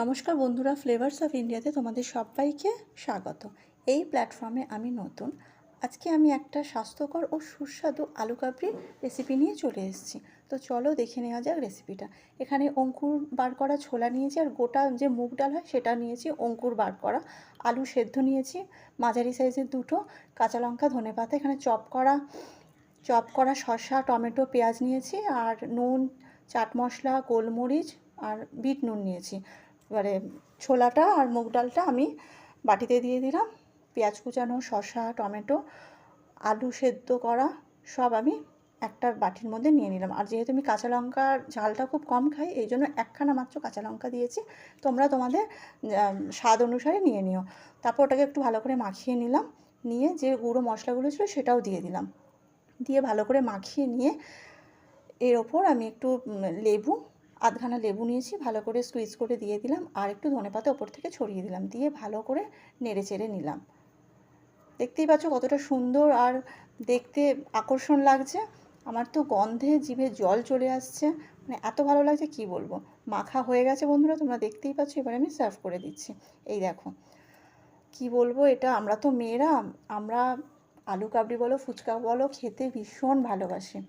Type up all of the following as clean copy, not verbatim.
নমস্কার বন্ধুরা, flavours of ইন্ডিয়াতে তোমাদের সবাইকে স্বাগত। এই প্ল্যাটফর্মে আমি নতুন। আজকে আমি একটা স্বাস্থ্যকর ও সুস্বাদু আলু কাবলি রেসিপি নিয়ে চলে এসেছি। তো চলো দেখে নেওয়া যাক রেসিপিটা। এখানে অঙ্কুর বার করা ছোলা নিয়েছি, আর গোটা যে মুগ ডাল হয় সেটা নিয়েছি অঙ্কুর বার করা। আলু সেদ্ধ নিয়েছি মাঝারি সাইজের দুটো, কাঁচা লঙ্কা, ধনেপাতা, এখানে চপ করা শসা, টমেটো, পেঁয়াজ নিয়েছি, আর নুন, চাট মশলা, গোলমরিচ আর বিট নুন নিয়েছি। এবারে ছোলাটা আর মুগ ডালটা আমি বাটিতে দিয়ে দিলাম। পেঁয়াজ কুচানো, শসা, টমেটো, আলু সেদ্ধ করা সব আমি একটা বাটির মধ্যে নিয়ে নিলাম। আর যেহেতু আমি কাঁচা লঙ্কার ঝালটা খুব কম খাই, এই জন্য একখানা মাত্র কাঁচা লঙ্কা দিয়েছি। তোমরা তোমাদের স্বাদ অনুসারে নিয়ে নিও। তারপর ওটাকে একটু ভালো করে মাখিয়ে নিলাম, নিয়ে যে গুঁড়ো মশলাগুলো ছিল সেটাও দিয়ে দিলাম। দিয়ে ভালো করে মাখিয়ে নিয়ে এর ওপর আমি একটু আধখানা লেবু নিয়েছি, ভালো করে স্কুইজ করে দিয়ে দিলাম, আর একটু ধনেপাতা ওপর থেকে ছড়িয়ে দিলাম, দিয়ে ভালো করে নেড়ে চেড়ে নিলাম। দেখতেই পাচ্ছ কতটা সুন্দর আর দেখতে আকর্ষণ লাগছে। আমার তো গন্ধে জিভে জল চলে আসছে, মানে এত ভালো লাগছে কি বলবো। মাখা হয়ে গেছে বন্ধুরা, তোমরা দেখতেই পাচ্ছ। এবার আমি সার্ভ করে দিচ্ছি। এই দেখো, কি বলবো, এটা আমরা তো মেয়েরা, আমরা আলু কাবলি বলো, ফুচকা বলো, খেতে ভীষণ ভালোবাসি।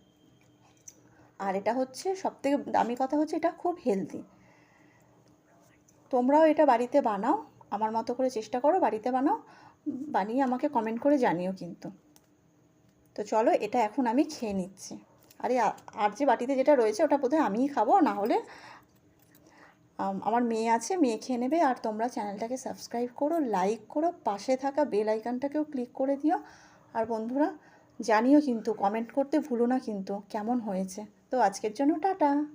আর এটা হচ্ছে সবথেকে দামি কথা হচ্ছে এটা খুব হেলদি। তোমরাও এটা বাড়িতে বানাও, আমার মতো করে চেষ্টা করো, বাড়িতে বানাও, বানিয়ে আমাকে কমেন্ট করে জানিও কিন্তু। তো চলো এটা এখন আমি খেয়ে নিচ্ছি। আর যে বাটিতে যেটা রয়েছে ওটা বোধহয় আমিই খাবো, না হলে আমার মেয়ে আছে, মেয়ে খেয়ে নেবে। আর তোমরা চ্যানেলটাকে সাবস্ক্রাইব করো, লাইক করো, পাশে থাকা বেল আইকনটাকেও ক্লিক করে দিও। আর বন্ধুরা জানিও কিন্তু, কমেন্ট করতে ভুলো না কিন্তু কেমন হয়েছে। তো আজকের জন্য টাটা।